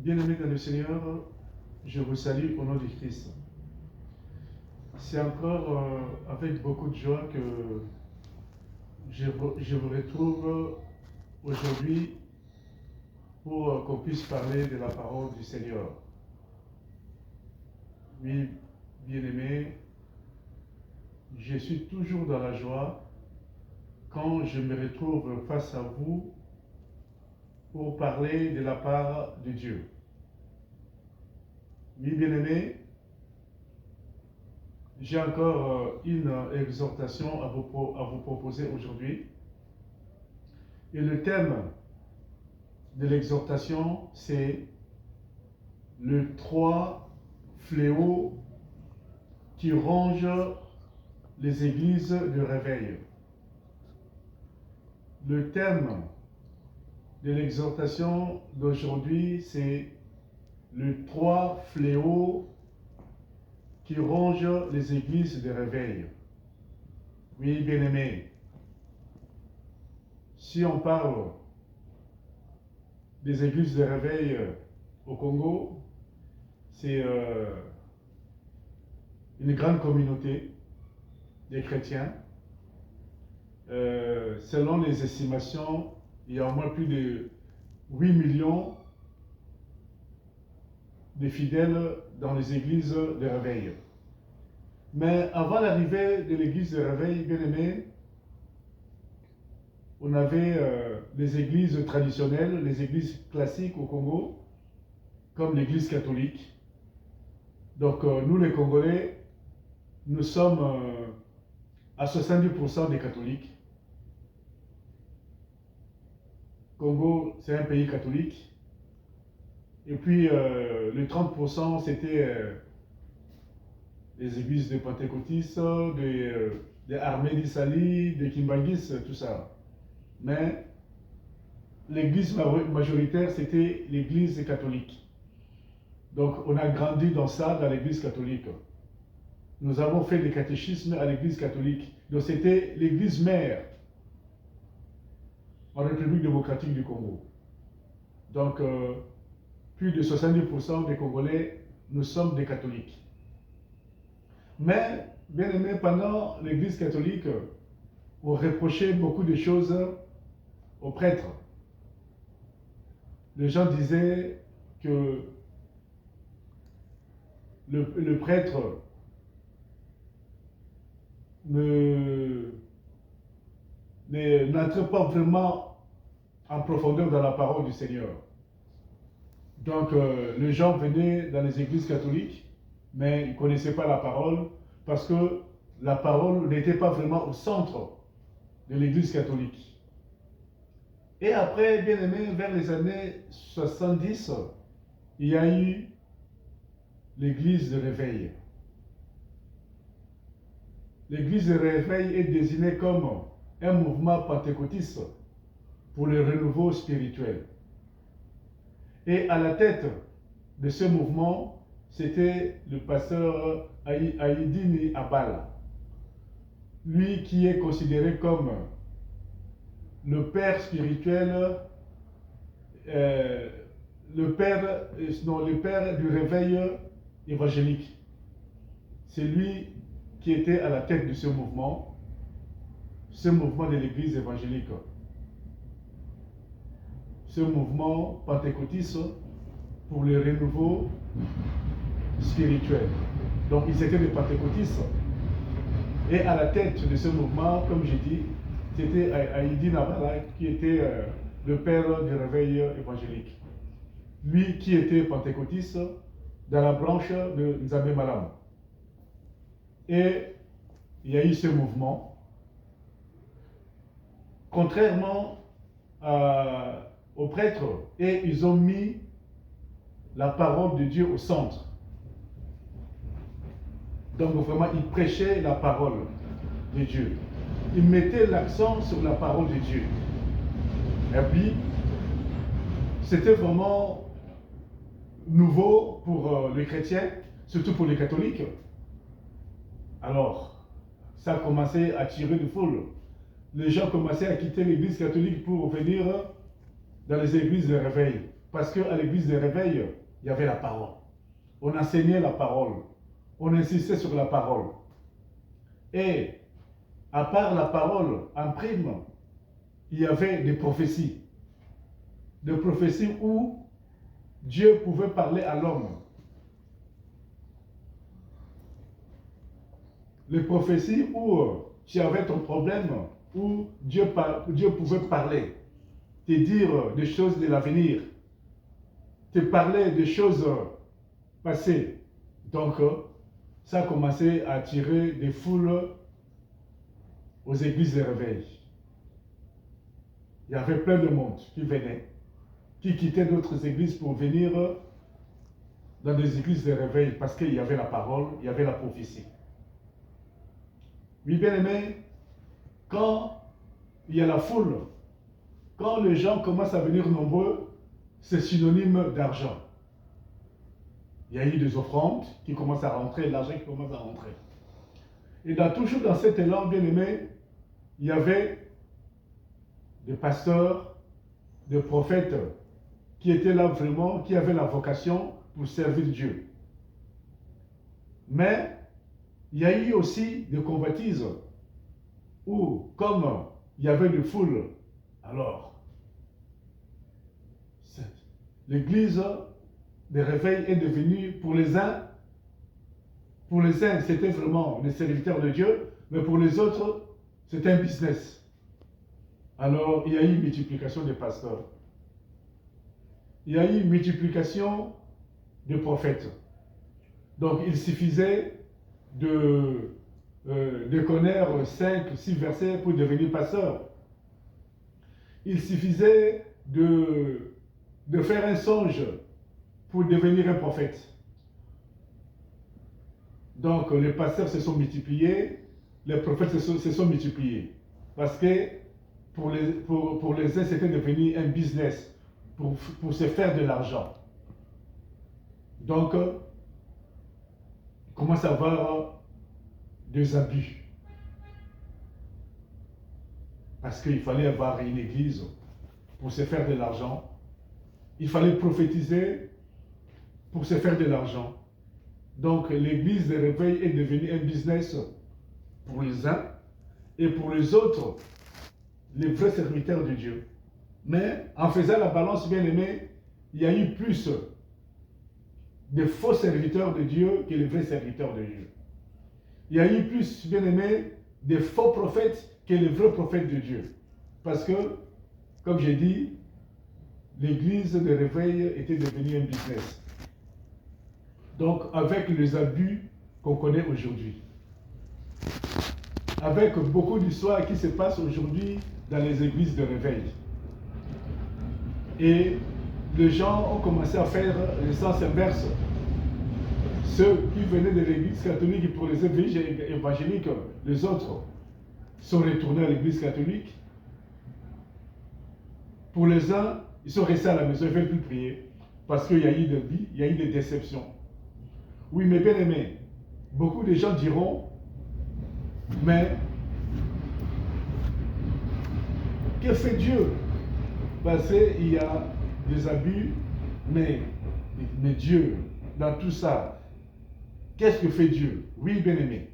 Bien-aimés dans le Seigneur, je vous salue au nom de Christ. C'est encore avec beaucoup de joie que je vous retrouve aujourd'hui pour qu'on puisse parler de la parole du Seigneur. Oui, bien-aimés, je suis toujours dans la joie quand je me retrouve face à vous pour parler de la part de Dieu. Oui, bien-aimés, j'ai encore une exhortation à vous proposer aujourd'hui. Et le thème de l'exhortation, c'est les 3 fléaux qui rongent les églises de réveil. Le thème de l'exhortation d'aujourd'hui, c'est les 3 fléaux qui rongent les églises de réveil. Oui, bien-aimés, si on parle des églises de réveil au Congo, c'est une grande communauté des chrétiens. Selon les estimations, il y a au moins plus de 8 millions de fidèles dans les églises de réveil. Mais avant l'arrivée de l'église de réveil, bien aimé, on avait les églises traditionnelles, les églises classiques au Congo, comme l'église catholique. Donc nous les Congolais, nous sommes à 70% des catholiques. Congo, c'est un pays catholique. Et puis le 30%, c'était des églises de pentecôtistes, des armées d'Issali, des Kimbangis, tout ça. Mais l'église majoritaire, c'était l'église catholique. Donc on a grandi dans ça, dans l'église catholique. Nous avons fait des catéchismes à l'église catholique. Donc c'était l'église mère en République démocratique du Congo. Donc plus de 70% des Congolais, nous sommes des catholiques. Mais, bien aimé, pendant l'église catholique, on reprochait beaucoup de choses aux prêtres. Les gens disaient que le prêtre n'entre pas vraiment en profondeur dans la parole du Seigneur. Donc les gens venaient dans les églises catholiques, mais ils ne connaissaient pas la parole parce que la parole n'était pas vraiment au centre de l'église catholique. Et après, bien aimé, vers les années 70, il y a eu l'église de réveil. L'église de réveil est désignée comme un mouvement pentecôtiste pour le renouveau spirituel. Et à la tête de ce mouvement, c'était le pasteur Aïdini Abala. Lui qui est considéré comme le père spirituel, le père du réveil évangélique. C'est lui qui était à la tête de ce mouvement de l'église évangélique. Ce mouvement pentecôtiste pour le renouveau spirituel. Donc ils étaient des pentecôtistes. Et à la tête de ce mouvement, comme j'ai dit, c'était Aïdi Nabala qui était le père du réveil évangélique. Lui qui était pentecôtiste dans la branche de Nzambe Malam. Et il y a eu ce mouvement. Contrairement aux prêtres, et ils ont mis la parole de Dieu au centre. Donc vraiment, ils prêchaient la parole de Dieu. Ils mettaient l'accent sur la parole de Dieu. Et puis, c'était vraiment nouveau pour les chrétiens, surtout pour les catholiques. Alors, ça a commencé à tirer de foule. Les gens commençaient à quitter l'église catholique pour venir dans les églises de réveil. Parce qu'à l'église de réveil, il y avait la parole. On enseignait la parole. On insistait sur la parole. Et à part la parole en prime, il y avait des prophéties. Des prophéties où Dieu pouvait parler à l'homme. Les prophéties où tu avais ton problème, où Dieu pouvait parler, te dire des choses de l'avenir, te parler des choses passées. Donc, ça a commencé à attirer des foules aux églises de réveil. Il y avait plein de monde qui venait, qui quittait d'autres églises pour venir dans des églises de réveil parce qu'il y avait la parole, il y avait la prophétie. Oui, bien aimé, quand il y a la foule, quand les gens commencent à venir nombreux, c'est synonyme d'argent. Il y a eu des offrandes qui commencent à rentrer, l'argent qui commence à rentrer. Et toujours dans cet élan, bien aimé, il y avait des pasteurs, des prophètes qui étaient là vraiment, qui avaient la vocation pour servir Dieu. Mais il y a eu aussi des convoitises où, comme il y avait des foules, alors l'église de réveil est devenue pour les uns, c'était vraiment des serviteurs de Dieu, mais pour les autres, c'était un business. Alors il y a eu une multiplication des pasteurs. Il y a eu une multiplication des prophètes. Donc il suffisait de connaître 5, 6 versets pour devenir pasteur. Il suffisait de faire un songe pour devenir un prophète. Donc les pasteurs se sont multipliés, les prophètes se sont multipliés. Parce que pour les uns, c'était devenu un business pour se faire de l'argent. Donc, il commence à y avoir des abus. Parce qu'il fallait avoir une église pour se faire de l'argent. Il fallait prophétiser pour se faire de l'argent. Donc, l'église de réveil est devenue un business pour les uns et pour les autres, les vrais serviteurs de Dieu. Mais en faisant la balance, bien aimé, il y a eu plus de faux serviteurs de Dieu que les vrais serviteurs de Dieu. Il y a eu plus, bien aimé, de faux prophètes que les vrais prophètes de Dieu. Parce que, comme j'ai dit, l'église de réveil était devenue un business. Donc, avec les abus qu'on connaît aujourd'hui, avec beaucoup d'histoires qui se passent aujourd'hui dans les églises de réveil. Et les gens ont commencé à faire le sens inverse. Ceux qui venaient de l'église catholique et pour les églises évangéliques, les autres sont retournés à l'église catholique. Pour les uns, ils sont restés à la maison, ils ne veulent plus prier parce qu'il y a eu des vies, il y a eu des déceptions. Oui, mais bien aimé, beaucoup de gens diront, mais que fait Dieu? Parce qu'il y a des abus, mais Dieu, dans tout ça, qu'est-ce que fait Dieu? Oui, bien aimé.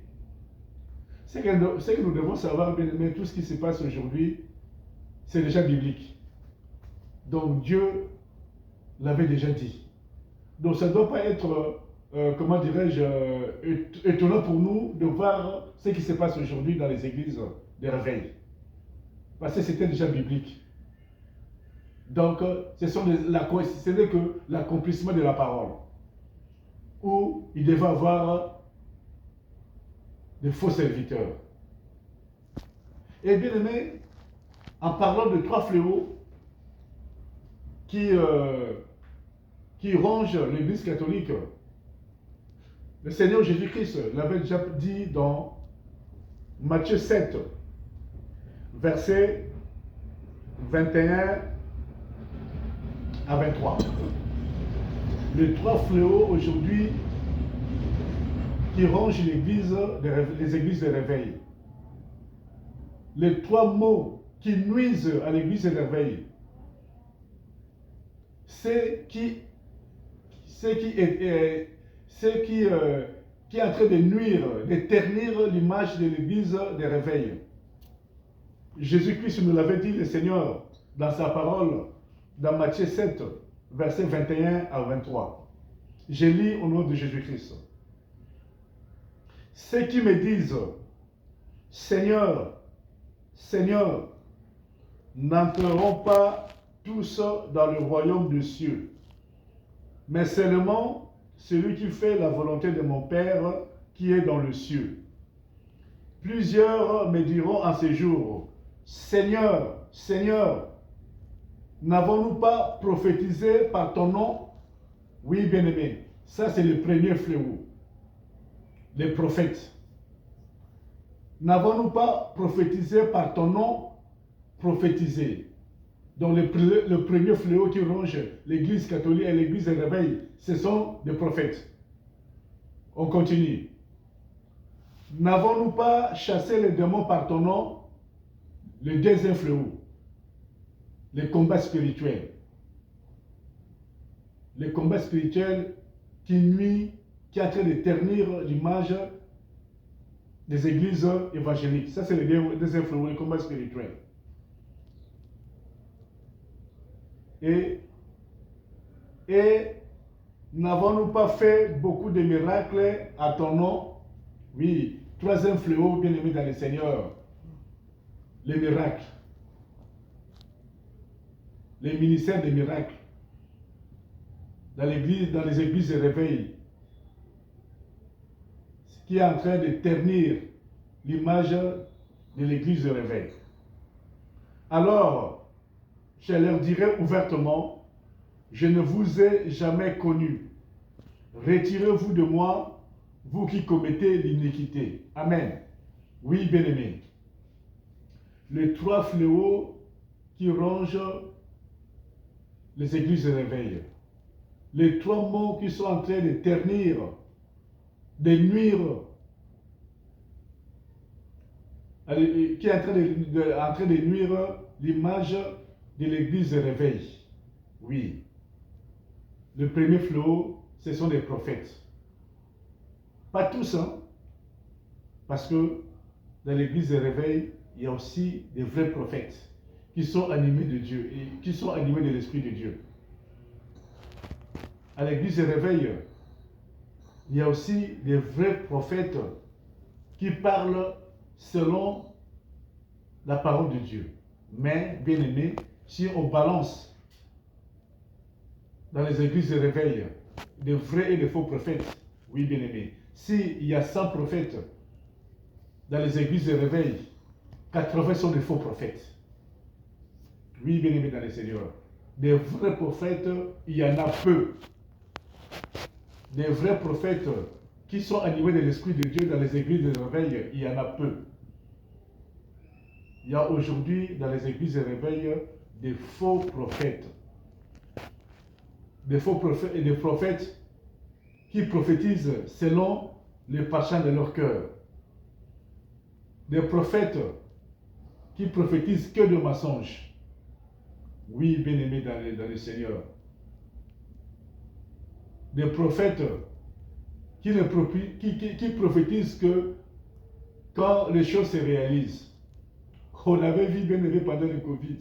C'est que nous devons savoir, bien aimé, tout ce qui se passe aujourd'hui, c'est déjà biblique. Donc Dieu l'avait déjà dit. Donc ça ne doit pas être, comment dirais-je, étonnant pour nous de voir ce qui se passe aujourd'hui dans les églises de réveil. Parce que c'était déjà biblique. Donc ce n'est que l'accomplissement de la parole. Où il devait avoir de faux serviteurs. Et bien aimé, en parlant de 3 fléaux qui rongent l'église catholique, le Seigneur Jésus-Christ l'avait déjà dit dans Matthieu 7, versets 21 à 23. Les 3 fléaux aujourd'hui qui rongent les églises de réveil. Les 3 mots qui nuisent à l'église de réveil. qui est en train de nuire, de ternir l'image de l'église des réveils. Jésus-Christ nous l'avait dit, le Seigneur, dans sa parole, dans Matthieu 7, versets 21 à 23. Je lis au nom de Jésus-Christ. Ceux qui me disent, Seigneur, Seigneur, n'entreront pas tous dans le royaume des cieux, mais seulement celui qui fait la volonté de mon Père qui est dans le cieux. Plusieurs me diront en ce jour, Seigneur, Seigneur, n'avons-nous pas prophétisé par ton nom? Oui, bien-aimé, ça c'est le premier fléau, les prophètes. N'avons-nous pas prophétisé par ton nom? Prophétisé. Donc le premier fléau qui ronge l'église catholique et l'église des réveils, ce sont des prophètes. On continue. N'avons-nous pas chassé les démons par ton nom? Le deuxième fléau, les combats spirituels. Les combats spirituels qui nuit, qui est en train de ternir l'image des églises évangéliques. Ça, c'est le deuxième fléau, les combats spirituels. Et n'avons-nous pas fait beaucoup de miracles à ton nom? Oui, troisième fléau, bien aimé dans le Seigneur, les miracles, les ministères des miracles, dans l'église, dans les églises de réveil, ce qui est en train de ternir l'image de l'église de réveil. Alors, je leur dirai ouvertement, je ne vous ai jamais connu. Retirez-vous de moi, vous qui commettez l'iniquité. Amen. Oui, bien-aimés. Les trois fléaux qui rongent les églises de réveil. Les trois mots qui sont en train de ternir, de nuire, qui est en train de nuire l'image de l'église de réveil. Oui. Le premier fléau, ce sont les prophètes. Pas tous, hein. Parce que dans l'église de réveil, il y a aussi des vrais prophètes qui sont animés de Dieu et qui sont animés de l'Esprit de Dieu. À l'église de réveil, il y a aussi des vrais prophètes qui parlent selon la parole de Dieu. Mais, bien aimé, si on balance dans les églises de réveil de vrais et de faux prophètes, oui, bien aimé, s'il y a 100 prophètes dans les églises de réveil, 80 sont des faux prophètes. Oui, bien aimé dans le Seigneur. Des vrais prophètes, il y en a peu. Des vrais prophètes qui sont animés de l'Esprit de Dieu dans les églises de réveil, il y en a peu. Il y a aujourd'hui dans les églises de réveil des faux prophètes. Des faux prophètes et des prophètes qui prophétisent selon les penchants de leur cœur. Des prophètes qui prophétisent que de mensonges. Oui, bien-aimés dans le Seigneur. Des prophètes qui prophétisent que quand les choses se réalisent. On avait vu bien aimé pendant le Covid.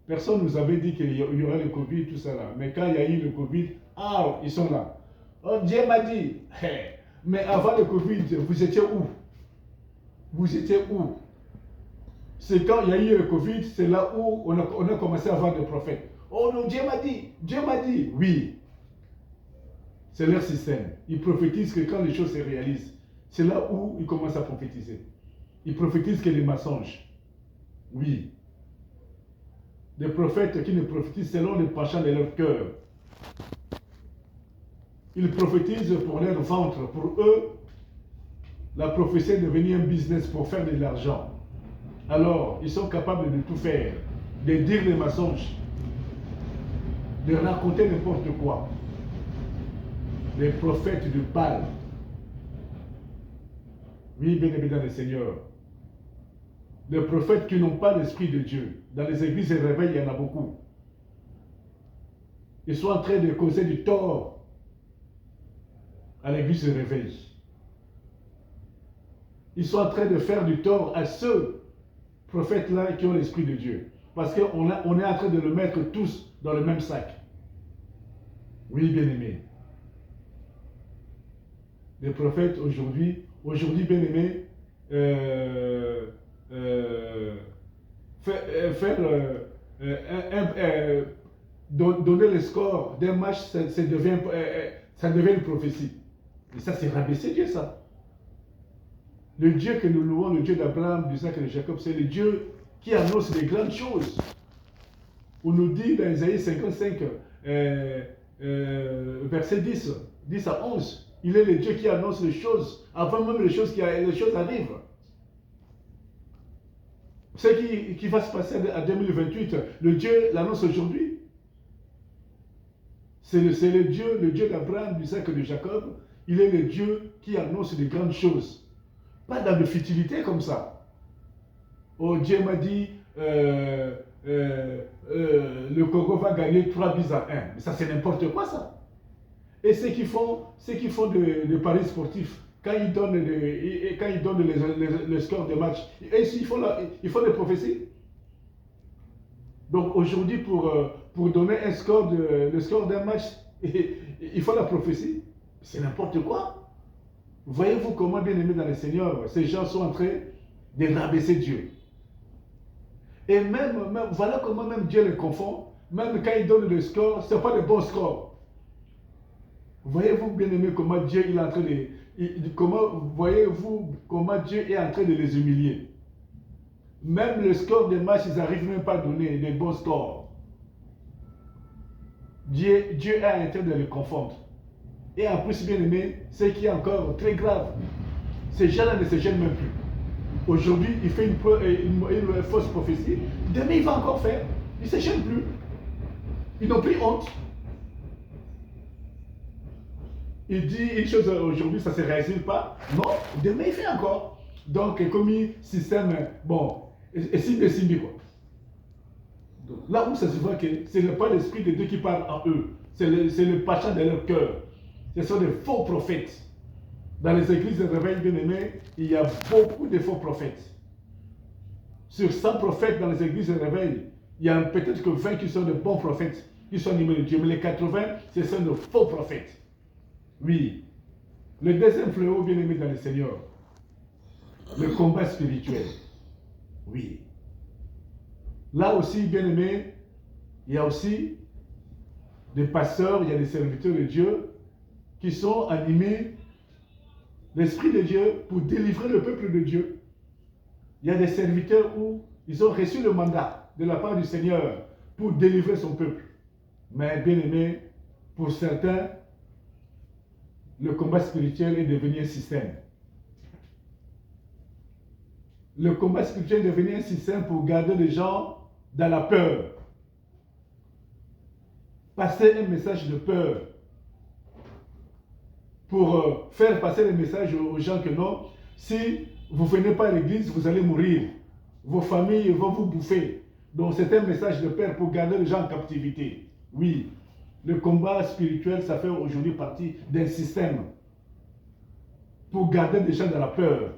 Personne ne nous avait dit qu'il y aurait le Covid, tout ça là. Mais quand il y a eu le Covid, ah, ils sont là. Oh, Dieu m'a dit, hey, mais avant le Covid, vous étiez où? Vous étiez où? C'est quand il y a eu le Covid, c'est là où on a commencé à avoir des prophètes. Oh non, Dieu m'a dit. Oui. C'est leur système. Ils prophétisent que quand les choses se réalisent, c'est là où ils commencent à prophétiser. Ils prophétisent que les mensonges. Oui. Des prophètes qui ne prophétisent selon les penchants de leur cœur. Ils prophétisent pour leur ventre. Pour eux, la prophétie est devenue un business pour faire de l'argent. Alors, ils sont capables de tout faire. De dire des mensonges. De raconter n'importe quoi. Les prophètes de Baal. Oui, bien aimé dans le Seigneur. Les prophètes qui n'ont pas l'Esprit de Dieu. Dans les églises de réveil, il y en a beaucoup. Ils sont en train de causer du tort à l'église de réveil. Ils sont en train de faire du tort à ceux prophètes-là qui ont l'Esprit de Dieu. Parce qu'on est en train de le mettre tous dans le même sac. Oui, bien-aimés. Les prophètes aujourd'hui, bien-aimés, donner le score d'un match, ça devient une prophétie. Et ça, c'est rabaisser Dieu, ça. Le Dieu que nous louons, le Dieu d'Abraham, d'Isaac et de Jacob, c'est le Dieu qui annonce les grandes choses. On nous dit dans Isaïe 55, verset 10 à 11, il est le Dieu qui annonce les choses, avant même les choses arrivent. Ce qui va se passer en 2028, le Dieu l'annonce aujourd'hui. C'est le Dieu d'Abraham, d'Isaac et de Jacob. Il est le Dieu qui annonce les grandes choses. Pas dans de futilité comme ça. Oh, Dieu m'a dit, le Congo va gagner 3 buts à 1. Mais ça, c'est n'importe quoi, ça. Et ceux qui font de paris sportifs, quand ils donnent le score de match, ils font des prophéties. Donc aujourd'hui, pour donner le score d'un match, il faut la prophétie. C'est n'importe quoi. Voyez-vous comment, bien aimés dans le Seigneur, ces gens sont en train de rabaisser Dieu. Et même, voilà comment même Dieu les confond. Même quand il donne le score, ce n'est pas le bon score. Voyez-vous, bien aimés, comment Dieu est en train voyez-vous comment Dieu est en train de les humilier. Même le score des matchs, ils n'arrivent même pas à donner des bons scores. Dieu est en train de les confondre. Et en plus, bien aimé, ce qui est encore très grave, ces gens-là ne se gênent même plus. Aujourd'hui, il fait une fausse prophétie. Demain, il va encore faire. Ils ne se gênent plus. Ils n'ont plus honte. Il dit une chose aujourd'hui, ça ne se réalise pas. Non, demain, il fait encore. Donc, comme il système, bon, et Simbi, quoi. Donc, là où ça se voit que ce n'est pas l'Esprit de Dieu qui parle en eux. C'est le pacha de leur cœur. Ce sont des faux prophètes. Dans les églises de réveil bien-aimés, il y a beaucoup de faux prophètes. Sur 100 prophètes dans les églises de réveil, il y a peut-être que 20 qui sont de bons prophètes, qui sont animés de Dieu. Mais les 80, ce sont de faux prophètes. Oui. Le deuxième fléau bien-aimé dans le Seigneur, le combat spirituel. Oui. Là aussi, bien-aimé, il y a aussi des pasteurs, il y a des serviteurs de Dieu qui sont animés l'Esprit de Dieu pour délivrer le peuple de Dieu. Il y a des serviteurs où ils ont reçu le mandat de la part du Seigneur pour délivrer son peuple. Mais bien aimé, pour certains, le combat spirituel est devenu un système. Le combat spirituel est devenu un système pour garder les gens dans la peur. Passer un message de peur. Pour faire passer le message aux gens que non, si vous ne venez pas à l'église, vous allez mourir. Vos familles vont vous bouffer. Donc c'est un message de peur pour garder les gens en captivité. Oui, le combat spirituel, ça fait aujourd'hui partie d'un système pour garder les gens dans la peur.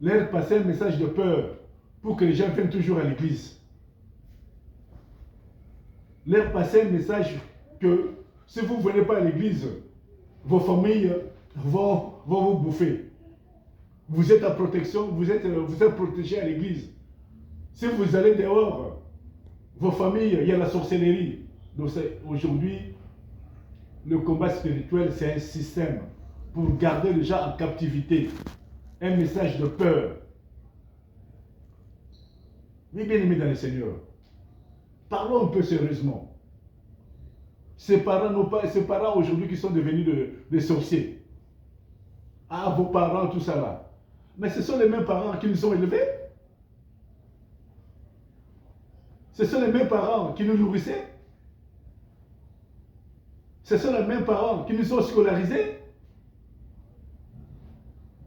Leur passer un message de peur pour que les gens viennent toujours à l'église. Leur passer un message que si vous ne venez pas à l'église, vos familles vont vous bouffer. Vous êtes en protection, vous êtes protégés à l'église. Si vous allez dehors, vos familles, il y a la sorcellerie. Donc aujourd'hui, le combat spirituel, c'est un système pour garder les gens en captivité. Un message de peur. Mais bien aimés dans le Seigneur, parlons un peu sérieusement. Ces parents aujourd'hui qui sont devenus des sorciers. Ah, vos parents, tout ça là. Mais ce sont les mêmes parents qui nous ont élevés. Ce sont les mêmes parents qui nous nourrissaient. Ce sont les mêmes parents qui nous ont scolarisés.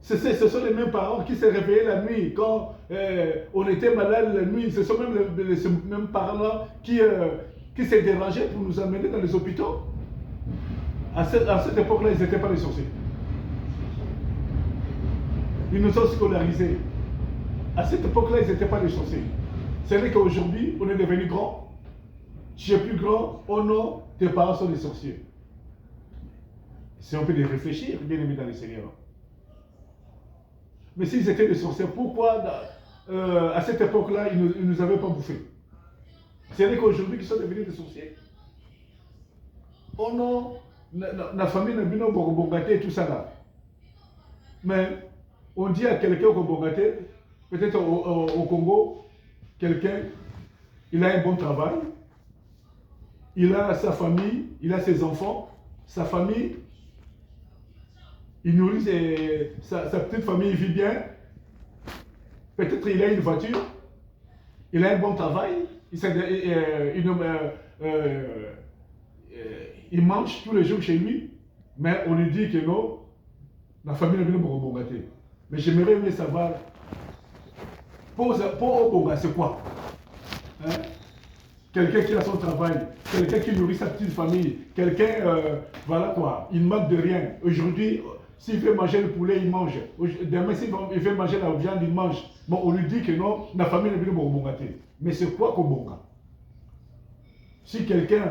Ce sont les mêmes parents qui se réveillaient la nuit quand on était malade la nuit. Ce sont même les mêmes parents qui qui s'est dérangé pour nous amener dans les hôpitaux. À cette époque-là, ils n'étaient pas des sorciers. Ils nous ont scolarisés. À cette époque-là, ils n'étaient pas des sorciers. C'est vrai qu'aujourd'hui, on est devenu grand. Tu es plus grand, oh non, tes parents sont des sorciers. Si on peut les réfléchir, bien aimé dans le Seigneur. Mais s'ils étaient des sorciers, pourquoi à cette époque-là, ils ne nous avaient pas bouffé? C'est vrai qu'aujourd'hui, ils sont devenus des sorciers. Oh non, la famille n'a pas bongaté et tout ça là. Mais on dit à quelqu'un au bongaté, peut-être au Congo, quelqu'un, il a un bon travail, il a sa famille, il a ses enfants, sa famille, il nourrit sa petite famille, il vit bien. Peut-être il a une voiture, il a un bon travail, il mange tous les jours chez lui, mais on lui dit que non, la famille n'a pas bongaté. Mais j'aimerais mieux savoir, pour Obonga, c'est quoi? Hein? Quelqu'un qui a son travail, quelqu'un qui nourrit sa petite famille, quelqu'un, voilà quoi, il ne manque de rien. Aujourd'hui, s'il veut manger le poulet, il mange. Demain, s'il veut manger la viande, il mange. Bon, on lui dit que non, la famille n'est pas bongaté. Mais c'est quoi Kobonga? Si quelqu'un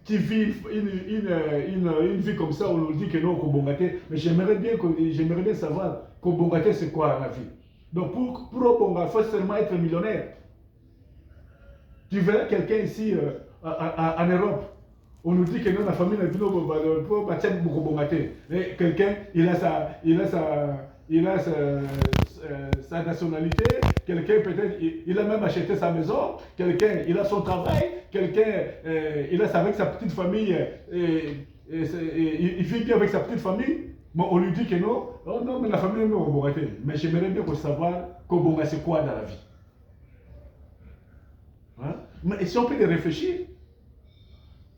qui vit une vie comme ça, on nous dit que non, Kobongaté, mais j'aimerais bien savoir Kobongaté c'est quoi la vie. Donc pour Obonga, il faut seulement être millionnaire. Tu verras quelqu'un ici en Europe, on nous dit que non, la famille n'est pas Kobongaté. Quelqu'un, il a sa nationalité, quelqu'un peut-être, il a même acheté sa maison, quelqu'un, il a son travail, quelqu'un, il a avec sa petite famille, il vit bien avec sa petite famille, mais on lui dit que non, oh non, mais la famille n'est pas Kobongaté. Mais j'aimerais bien savoir Kobonga c'est quoi dans la vie. Hein? Mais si on peut y réfléchir,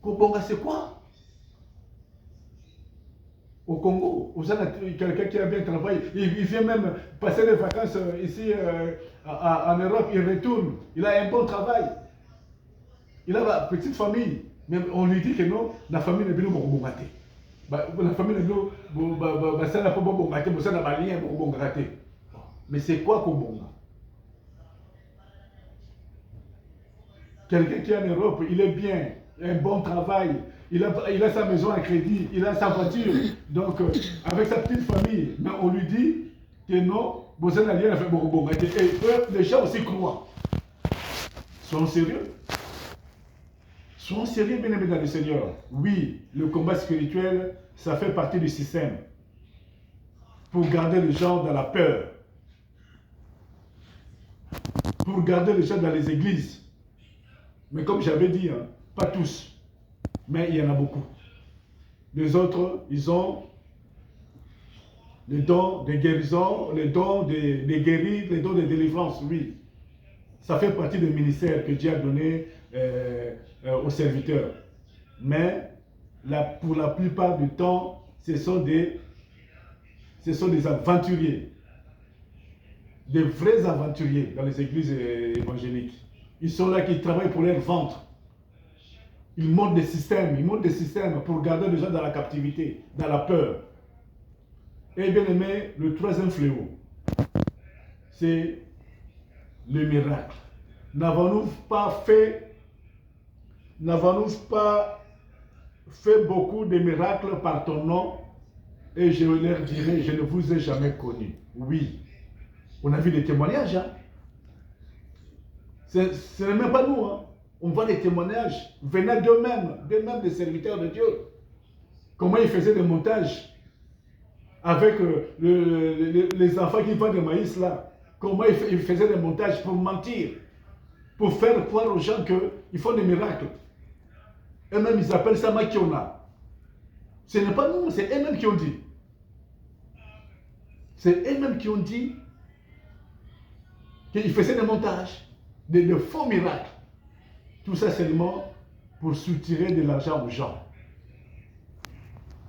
Kobonga c'est quoi? Au Congo, quelqu'un qui a bien travaillé, il vient même passer des vacances ici en Europe, il retourne, il a un bon travail, il a une petite famille, mais on lui dit que non, la famille n'est pas bongaté. La famille n'est pas ça n'a pas bongaté, mais ça n'a pas rien bongaté. Mais c'est quoi Kobonga? Quelqu'un qui est en Europe, il est bien, un bon travail, il a sa maison à crédit, il a sa voiture, donc avec sa petite famille, mais on lui dit que non, vous n'avez rien à faire bon. Et les gens aussi croient. Soyons sérieux. Soyons sérieux, bien aimés dans le Seigneur. Oui, le combat spirituel, ça fait partie du système. Pour garder les gens dans la peur. Pour garder les gens dans les églises. Mais comme j'avais dit, hein, pas tous. Mais il y en a beaucoup. Les autres, ils ont les dons de guérison, les dons de guérir, les dons de délivrance, oui. Ça fait partie des ministères que Dieu a donné aux serviteurs. Mais pour la plupart du temps, ce sont des aventuriers. Des vrais aventuriers dans les églises évangéliques. Ils sont là qui travaillent pour leur ventre. Ils montent des systèmes pour garder les gens dans la captivité, dans la peur. Et bien aimé, le troisième fléau, c'est le miracle. N'avons-nous pas fait beaucoup de miracles par ton nom? Et je leur dirai, je ne vous ai jamais connu. Oui, on a vu des témoignages. Hein? Ce n'est même pas nous. Hein? On voit des témoignages venant d'eux-mêmes des serviteurs de Dieu. Comment ils faisaient des montages avec les enfants qui vendent du maïs là. Comment ils faisaient des montages pour mentir, pour faire croire aux gens qu'ils font des miracles. Eux-mêmes, ils appellent ça Makiona. Ce n'est pas nous, c'est eux-mêmes qui ont dit. C'est eux-mêmes qui ont dit qu'ils faisaient des montages, de faux miracles. Tout ça seulement pour soutirer de l'argent aux gens.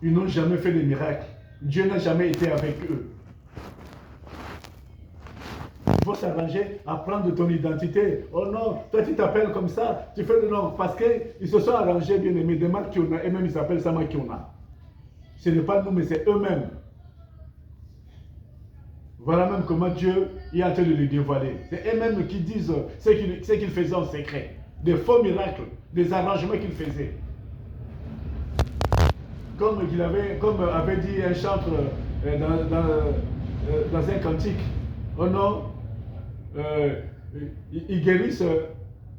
Ils n'ont jamais fait de miracles. Dieu n'a jamais été avec eux. vont s'arranger à prendre ton identité. Oh non, toi tu t'appelles comme ça, tu fais le nom. Parce qu'ils se sont arrangés, bien aimés, des Makiona, et même ils s'appellent ça Makiona. Ce n'est pas nous, mais c'est eux-mêmes. Voilà même comment Dieu est en train de les dévoiler. C'est eux-mêmes qui disent ce qu'ils faisaient en secret. Des faux miracles, des arrangements qu'ils faisaient. Comme avait dit un chantre dans un cantique. Oh non, ils guérissent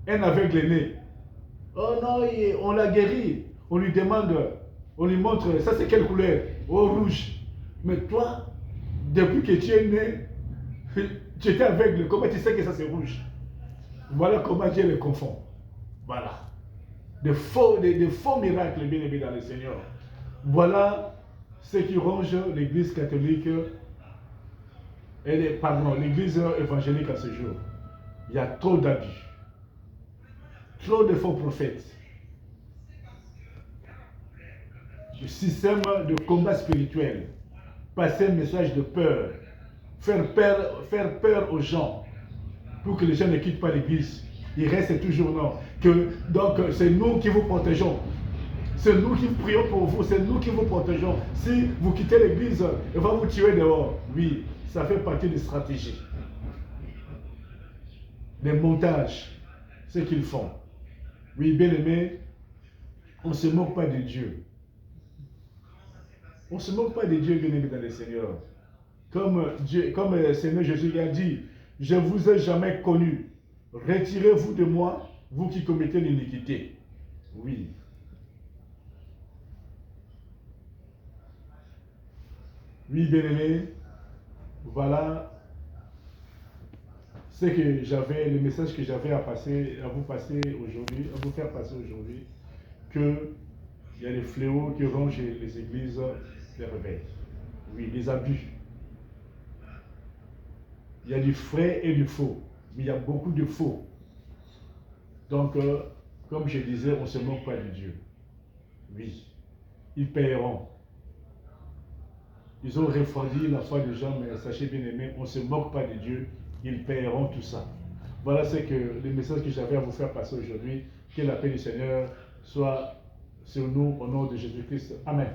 un aveugle né. Oh non, on l'a guéri. On lui demande, on lui montre, ça c'est quelle couleur? Oh, rouge. Mais toi, depuis que tu es né, tu étais aveugle. Comment tu sais que ça c'est rouge? Voilà comment Dieu les confond. Voilà. Des faux miracles, bien aimés dans le Seigneur. Voilà ce qui ronge l'église catholique l'église évangélique à ce jour. Il y a trop d'abus, trop de faux prophètes. Le système de combat spirituel, passer un message de peur, faire peur aux gens pour que les gens ne quittent pas l'église. Il reste toujours non. Donc c'est nous qui vous protégeons. C'est nous qui prions pour vous, c'est nous qui vous protégeons. Si vous quittez l'église, elle va vous tuer dehors. Oui, ça fait partie des stratégies. Des montages, ce qu'ils font. Oui, bien aimé, on ne se moque pas de Dieu. On ne se moque pas de Dieu, bien aimé dans le Seigneur. Comme le Seigneur Jésus a dit, je ne vous ai jamais connu. Retirez-vous de moi, vous qui commettez l'iniquité. Oui. Oui, bien-aimé, voilà le message que j'avais à vous faire passer aujourd'hui, que il y a des fléaux qui rongent les églises, les réveils. Oui, les abus. Il y a du vrai et du faux, mais il y a beaucoup de faux. Donc, comme je disais, on ne se moque pas de Dieu. Oui, ils paieront. Ils ont refroidi la foi des gens, mais sachez bien aimé, on ne se moque pas de Dieu, ils paieront tout ça. Voilà le message que j'avais à vous faire passer aujourd'hui. Que la paix du Seigneur soit sur nous au nom de Jésus-Christ. Amen.